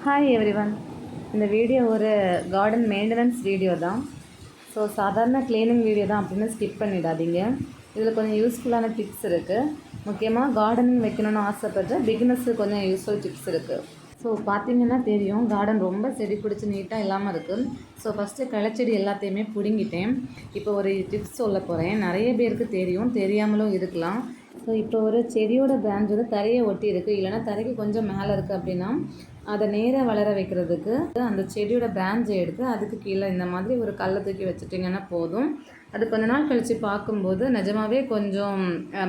Hi everyone. இந்த video ஒரு garden maintenance video தான். ஸோ சாதாரண க்ளீனிங் வீடியோ தான் அப்படின்னு ஸ்கிப் பண்ணிடாதீங்க. இதில் கொஞ்சம் யூஸ்ஃபுல்லான டிப்ஸ் இருக்குது. முக்கியமாக கார்டனிங் வைக்கணும்னு ஆசைப்படுற பிகினர்ஸுக்கு கொஞ்சம் யூஸ்ஃபுல் டிப்ஸ் இருக்குது. ஸோ பார்த்தீங்கன்னா தெரியும், கார்டன் ரொம்ப செடி பிடிச்சி நீட்டாக இல்லாமல் இருக்குது. ஸோ ஃபஸ்ட்டு களைச்செடி எல்லாத்தையுமே பிடுங்கிட்டேன். இப்போ ஒரு டிப்ஸ் சொல்ல போகிறேன். நிறைய பேருக்கு தெரியும், தெரியாமலும் இருக்கலாம். ஸோ இப்போ ஒரு செடியோட பிரான்ச் வந்து தரையை ஒட்டி இருக்குது, இல்லைனா தரைக்கு கொஞ்சம் மேலே இருக்குது அப்படின்னா அதை நேராக வளர வைக்கிறதுக்கு அந்த செடியோட பிரான்ச்சை எடுத்து அதுக்கு கீழே இந்த மாதிரி ஒரு கல்லை தூக்கி வச்சுட்டிங்கன்னா போதும். அது கொஞ்ச நாள் கழித்து பார்க்கும்போது நிஜமாகவே கொஞ்சம்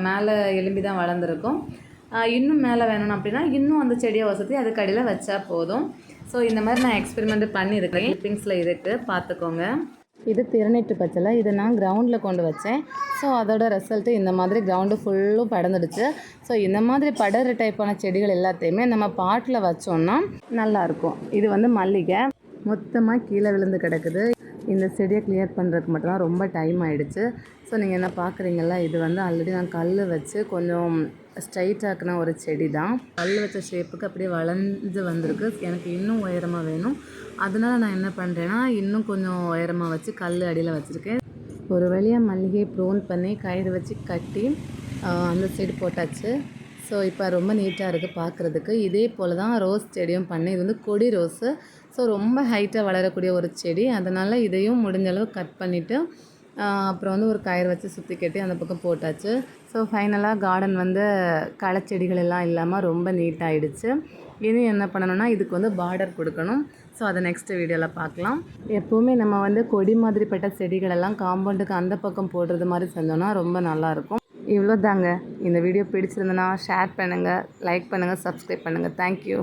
மேலே எலும்பி தான் வளர்ந்துருக்கும். இன்னும் மேலே வேணும் அப்படின்னா இன்னும் அந்த செடியை வசதி அதுக்கு அடியில் வச்சா போதும். ஸோ இந்த மாதிரி நான் எக்ஸ்பெரிமெண்ட் பண்ணியிருக்கேன். கிளிப்பிங்ஸில் இருக்குது, பார்த்துக்கோங்க. இது திருநீட்டு பச்சலை. இதை நான் கிரவுண்டில் கொண்டு வச்சேன். ஸோ அதோட ரிசல்ட்டு இந்த மாதிரி கிரவுண்டு ஃபுல்லும் படர்ந்துடுச்சு. ஸோ இந்த மாதிரி படர்ற டைப்பான செடிகள் எல்லாத்தையுமே நம்ம பாட்டில் வச்சோன்னா நல்லாயிருக்கும். இது வந்து மல்லிகை மொத்தமாக கீழே விழுந்து கிடக்குது. இந்த செடியை கிளியர் பண்ணுறதுக்கு மட்டும்தான் ரொம்ப டைம் ஆகிடுச்சு. ஸோ நீங்கள் என்ன பார்க்குறீங்களா, இது வந்து ஆல்ரெடி நான் கல் வச்சு கொஞ்சம் ஸ்ட்ரைட்டாக்குன ஒரு செடி தான். கல் வச்ச ஷேப்புக்கு அப்படியே வளைஞ்சு வந்திருக்கு. எனக்கு இன்னும் உயரமாக வேணும். அதனால் நான் என்ன பண்ணுறேன்னா இன்னும் கொஞ்சம் உயரமாக வச்சு கல் அடியில் வச்சுருக்கேன். ஒரு வழியாக மல்லிகையை ப்ரோன் பண்ணி கயிறு வச்சு கட்டி அந்த சைடு போட்டாச்சு. ஸோ இப்போ ரொம்ப நீட்டாக இருக்குது பார்க்குறதுக்கு. இதே போல் தான் ரோஸ் செடியும் பண்ணேன். இது வந்து கொடி ரோஸு. ஸோ ரொம்ப ஹைட்டாக வளரக்கூடிய ஒரு செடி. அதனால் இதையும் முடிஞ்ச அளவு கட் பண்ணிவிட்டு அப்புறம் வந்து ஒரு கயிறு வச்சு சுற்றி கட்டி அந்த பக்கம் போட்டாச்சு. ஸோ ஃபைனலாக கார்டன் வந்து களைச்செடிகள் எல்லாம் இல்லாமல் ரொம்ப நீட்டாகிடுச்சு. இனி என்ன பண்ணணும்னா இதுக்கு வந்து பார்டர் கொடுக்கணும். ஸோ அதை நெக்ஸ்ட் வீடியோவில் பார்க்கலாம். எப்போவுமே நம்ம வந்து கொடி மாதிரிப்பட்ட செடிகளெல்லாம் காம்பவுண்டுக்கு அந்த பக்கம் போடுறது மாதிரி செஞ்சோன்னா ரொம்ப நல்லாயிருக்கும். இவ்வளோ தாங்க. இந்த வீடியோ பிடிச்சிருந்தனா ஷேர் பண்ணுங்கள், லைக் பண்ணுங்கள், சப்ஸ்கிரைப் பண்ணுங்கள். தேங்க்யூ.